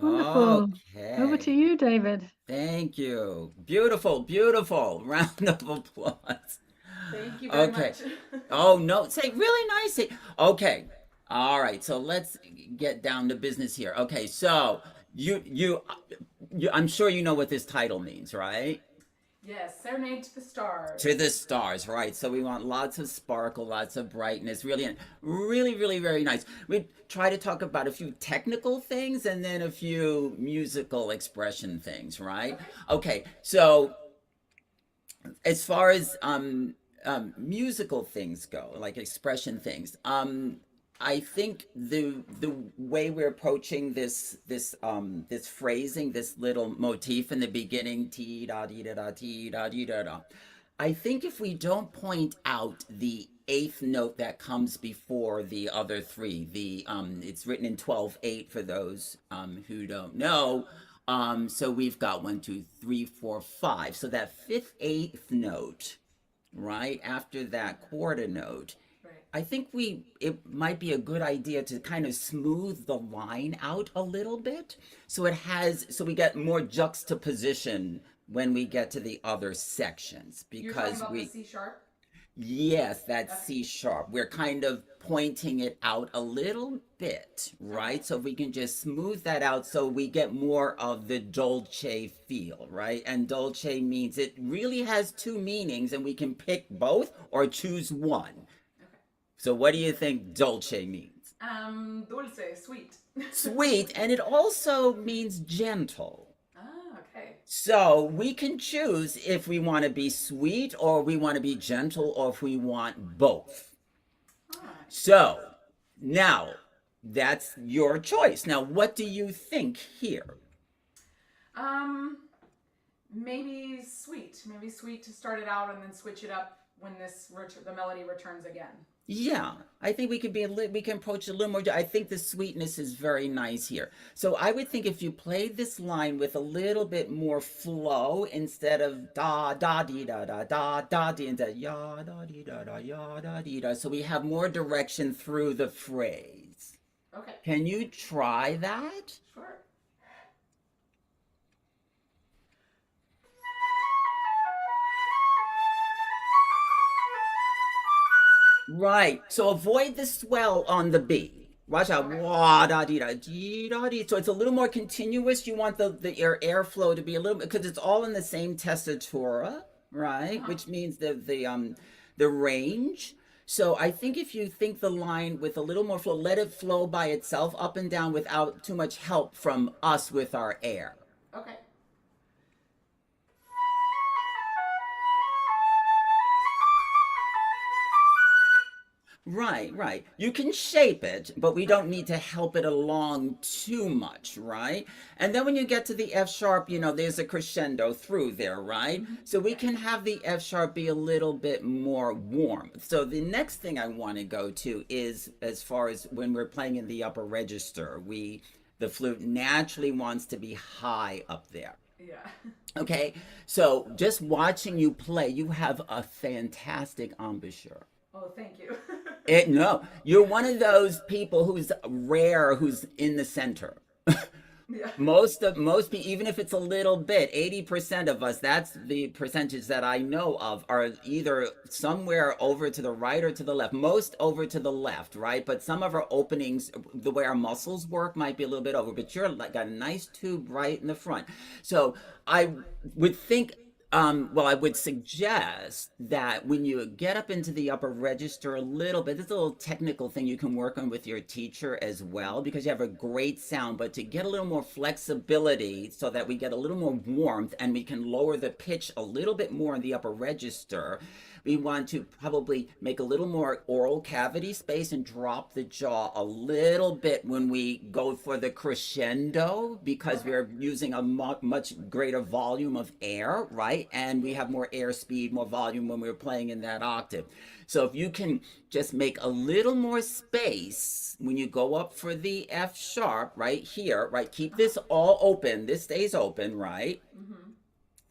Wonderful. Over to Okay. you, David. Thank you. Beautiful, beautiful. Round of applause. Thank you very Okay. much. Oh, no. Say really nice. Okay. All right. So let's get down to business here. Okay. So you I'm sure you know what this title means, right? Yes, Serenade to the To Stars. the stars, right? So we want lots of sparkle, lots of brightness, really, really, really, very nice. We try to talk about a few technical things and then a few musical expression things, right? Okay. Okay, so as far as musical things go, like expression things, I think the way we're approaching this phrasing, this little motif in the beginning, ti da di da da ti da di da da. I think if we don't point out the eighth note that comes before the other three, it's written in 12/8 for those who don't know. So we've got one, two, three, four, five. So that fifth, eighth note, right after that quarter note, Right. I think it might be a good idea to kind of smooth the line out a little bit, so we get more juxtaposition when we get to the other sections, You're talking because about the we C sharp? yes, that's Okay. C sharp. We're kind of pointing it out a little bit, Okay. right? So if we can just smooth that out so we get more of the dolce feel, right? And dolce means it really has two meanings and we can pick both or choose one. Okay. So what do you think dolce means? Dulce, sweet. Sweet, and it also means gentle. Ah, okay. So we can choose if we want to be sweet or we want to be gentle or if we want both. Ah. So now that's your choice. Now, what do you think here? Um, maybe sweet to start it out and then switch it up when the melody returns again. Yeah, I think we can approach it a little more. I think the sweetness is very nice here. So I would think if you played this line with a little bit more flow instead of da da dee da da da da dee and da ya da dee da da ya da dee da, so we have more direction through the phrase. Okay. Can you try that? Sure. Right. So avoid the swell on the B. Watch out. Okay. Wah da dee da dee da dee. So it's a little more continuous. You want the airflow to be a little bit because it's all in the same tessitura, right? Uh-huh. Which means the range. So I think if you think the line with a little more flow, let it flow by itself up and down without too much help from us with our air. Okay. Right, right. You can shape it, but we don't need to help it along too much, right? And then when you get to the F sharp, there's a crescendo through there, right? Mm-hmm. So we Yeah. can have the F sharp be a little bit more warm. So the next thing I want to go to is as far as when we're playing in the upper register, the flute naturally wants to be high up there. Yeah. Okay? So just watching you play, you have a fantastic embouchure. Oh, thank you. No, you're one of those people who's rare, who's in the center. Yeah. Most people, even if it's a little bit, 80% of us, that's the percentage that I know of, are either somewhere over to the right or to the left. Most over to the left, right? But some of our openings, the way our muscles work, might be a little bit over. But you're like got a nice tube right in the front. So I would think well, I would suggest that when you get up into the upper register a little bit, this is a little technical thing you can work on with your teacher as well, because you have a great sound, but to get a little more flexibility so that we get a little more warmth and we can lower the pitch a little bit more in the upper register, we want to probably make a little more oral cavity space and drop the jaw a little bit when we go for the crescendo, because Okay. we're using a much greater volume of air, right? And we have more air speed, more volume when we're playing in that octave. So if you can just make a little more space when you go up for the F sharp right here, right? Keep this all open. This stays open, right? Mm-hmm.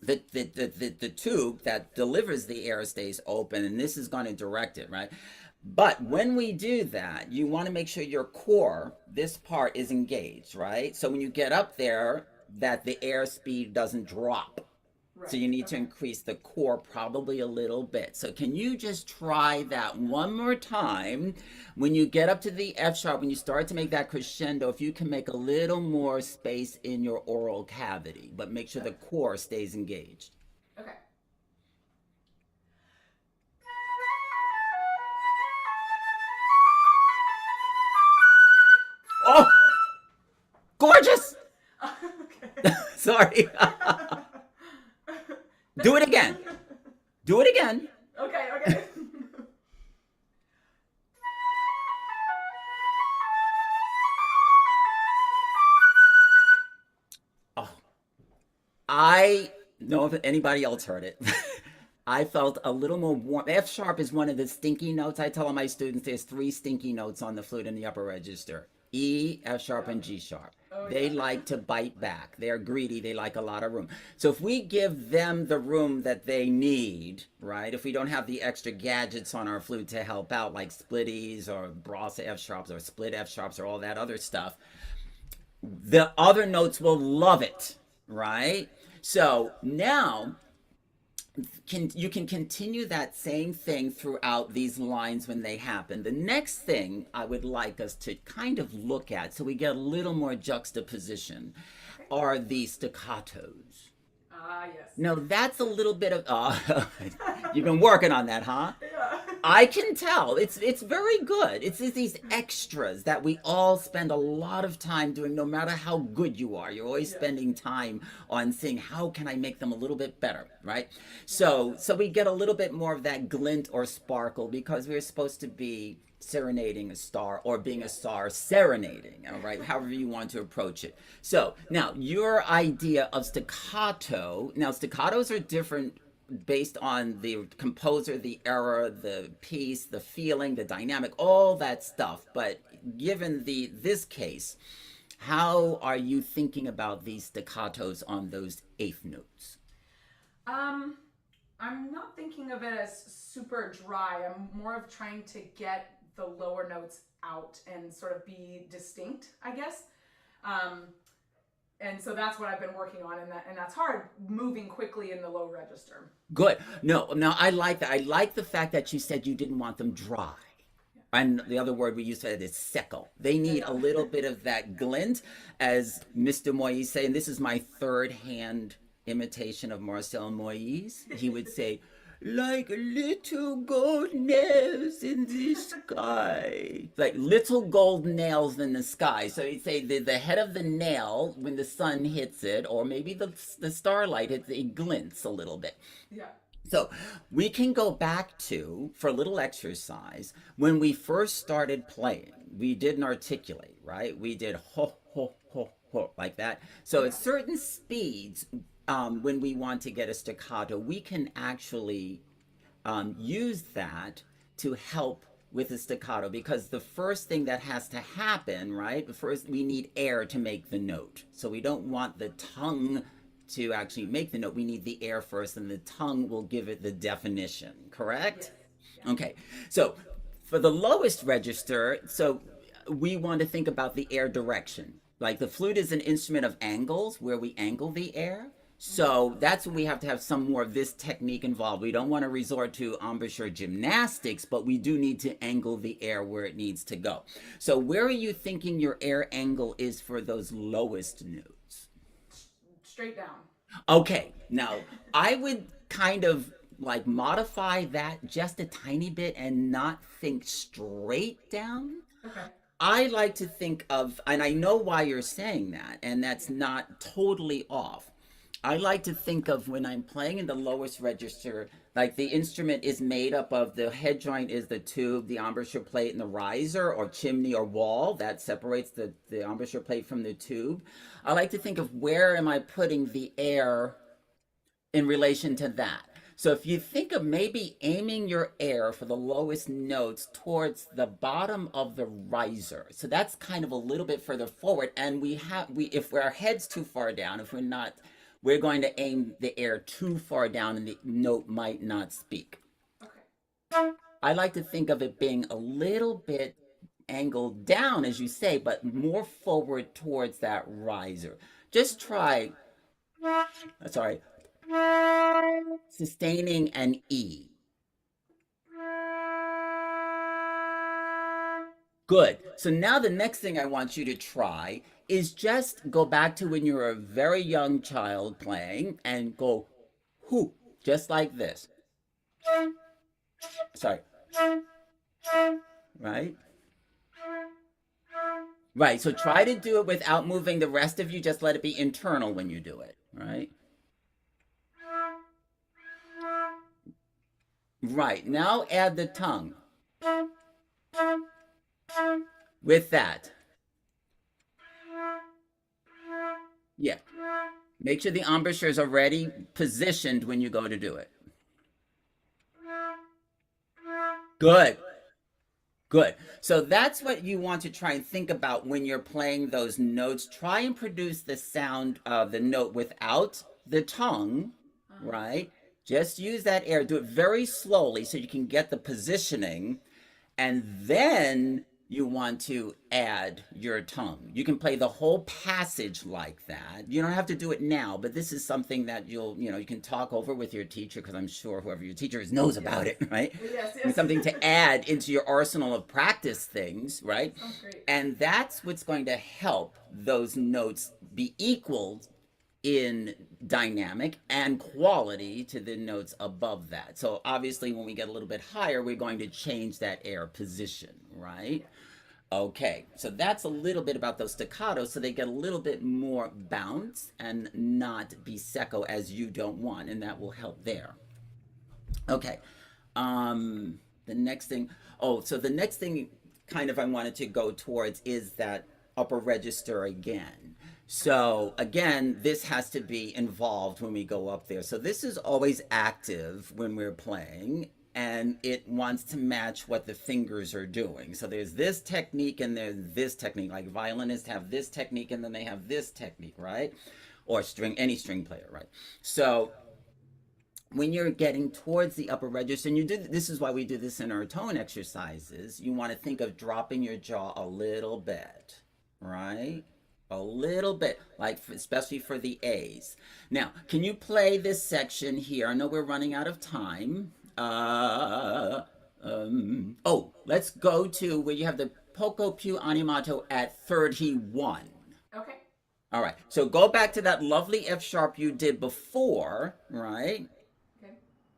The tube that delivers the air stays open, and this is going to direct it, right? But when we do that, you want to make sure your core, this part, is engaged, right? So when you get up there, that the air speed doesn't drop. So Right. you need to Okay. increase the core probably a little bit. So can you just try that one more time? When you get up to the F sharp, when you start to make that crescendo, if you can make a little more space in your oral cavity, but make sure the Okay. core stays engaged. Okay. Oh, gorgeous! Okay. Sorry. Do it again. Do it again. Okay. Okay. Oh, I know if anybody else heard it. I felt a little more warm. F sharp is one of the stinky notes. I tell all my students there's three stinky notes on the flute in the upper register: E, F sharp, Yeah. and G sharp. Oh They yeah. like to bite back. They're greedy. They like a lot of room. So if we give them the room that they need, right? If we don't have the extra gadgets on our flute to help out, like splitties or Brasa F sharps or split F sharps or all that other stuff, the other notes will love it, right? So now you can continue that same thing throughout these lines when they happen. The next thing I would like us to kind of look at, so we get a little more juxtaposition, Okay. are the staccatos. Ah yes. Now that's a little bit of you've been working on that, huh? Yeah. I can tell. It's very good. It's these extras that we all spend a lot of time doing, no matter how good you are. You're always Yeah. spending time on saying, how can I make them a little bit better, right? So we get a little bit more of that glint or sparkle because we're supposed to be serenading a star or being a star serenading, all right? However you want to approach it. So now your idea of staccato, now staccatos are different based on the composer, the era, the piece, the feeling, the dynamic, all that stuff. But given this case, how are you thinking about these staccatos on those eighth notes? Um, I'm not thinking of it as super dry. I'm more of trying to get the lower notes out and sort of be distinct, I guess. Um, and so that's what I've been working on, and that's hard moving quickly in the low register. Good. No, I like that. I like the fact that you said you didn't want them dry. And the other word we use for it is seco. They need a little bit of that glint, as Mr. Moyes say, and this is my third hand imitation of Marcel Moyes. He would say, like little gold nails in the sky. Like little gold nails in the sky. So he'd say the head of the nail, when the sun hits it, or maybe the starlight, it glints a little bit. Yeah. So we can go back to, for a little exercise, when we first started playing, we didn't articulate, right? We did ho, ho, ho, ho, like that. So at certain speeds, when we want to get a staccato, we can actually use that to help with the staccato, because the first thing that has to happen, right? First, we need air to make the note. So we don't want the tongue to actually make the note. We need the air first, and the tongue will give it the definition, correct? Yes. Yeah. Okay, so for the lowest register, so we want to think about the air direction. Like the flute is an instrument of angles, where we angle the air. So that's when we have to have some more of this technique involved. We don't want to resort to embouchure gymnastics, but we do need to angle the air where it needs to go. So where are you thinking your air angle is for those lowest notes? Straight down. Okay, now I would kind of like modify that just a tiny bit and not think straight down. Okay. I like to think of, and I know why you're saying that, and that's not totally off. I like to think of when I'm playing in the lowest register, like the instrument is made up of the head joint is the tube, the embouchure plate, and the riser or chimney or wall that separates the embouchure plate from the tube. I like to think of where am I putting the air in relation to that. So if you think of maybe aiming your air for the lowest notes towards the bottom of the riser. So that's kind of a little bit further forward. And if our head's too far down, if we're not, we're going to aim the air too far down and the note might not speak. Okay. I like to think of it being a little bit angled down, as you say, but more forward towards that riser. Just try, sorry, sustaining an E. Good. So now the next thing I want you to try is just go back to when you were a very young child playing and go whoo, just like this. Sorry. Right? Right. So try to do it without moving the rest of you. Just let it be internal when you do it. Right? Right. Now add the tongue. With that. Yeah. Make sure the embouchure is already positioned when you go to do it. Good. Good. So that's what you want to try and think about when you're playing those notes. Try and produce the sound of the note without the tongue, right? Just use that air. Do it very slowly so you can get the positioning. And then you want to add your tongue. You can play the whole passage like that. You don't have to do it now, but this is something that you can talk over with your teacher, because I'm sure whoever your teacher is knows about it, right? Yes. And something to add into your arsenal of practice things, right? Sounds great. And that's what's going to help those notes be equal in dynamic and quality to the notes above that. So obviously when we get a little bit higher, we're going to change that air position, right? Okay, so that's a little bit about those staccatos, so they get a little bit more bounce and not be secco as you don't want, and that will help there. Okay, the next thing, so the next thing kind of I wanted to go towards is that upper register again. So again, this has to be involved when we go up there. So this is always active when we're playing, and it wants to match what the fingers are doing. So there's this technique and there's this technique. Like violinists have this technique and then they have this technique, right? Or any string player, right? So when you're getting towards the upper register, and this is why we do this in our tone exercises, you want to think of dropping your jaw a little bit, right? A little bit, like especially for the A's. Now, can you play this section here? I know we're running out of time. Let's go to where you have the poco più animato at 31. Okay. All right, so go back to that lovely F sharp you did before, right? Okay.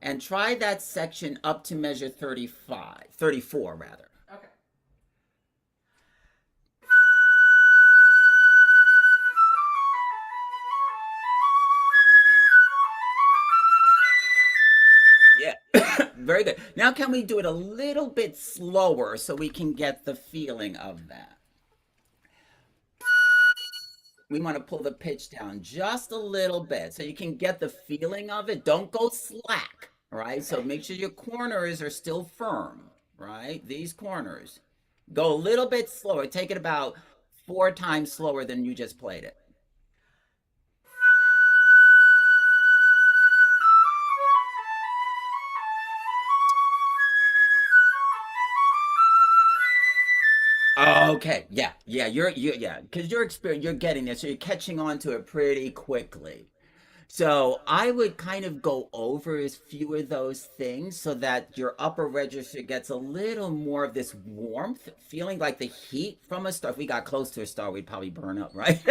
And try that section up to measure 34 rather. Okay. Yeah, very good. Now can we do it a little bit slower so we can get the feeling of that? We want to pull the pitch down just a little bit so you can get the feeling of it. Don't go slack, right? So make sure your corners are still firm, right? These corners. Go a little bit slower. Take it about 4 times slower than you just played it. Okay, yeah, because you're getting this, so you're catching on to it pretty quickly. So I would kind of go over as few of those things so that your upper register gets a little more of this warmth, feeling like the heat from a star. If we got close to a star, we'd probably burn up, right?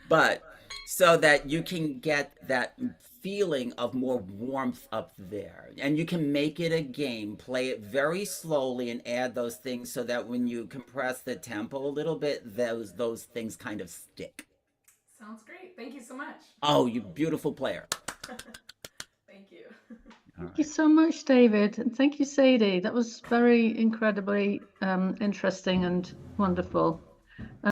But so that you can get that feeling of more warmth up there, and you can make it a game. Play it very slowly and add those things so that when you compress the tempo a little bit, those things kind of stick. Sounds great. Thank you so much. Oh, you beautiful player. Thank you. Thank you so much, David. And thank you, Sadie. That was very incredibly interesting and wonderful.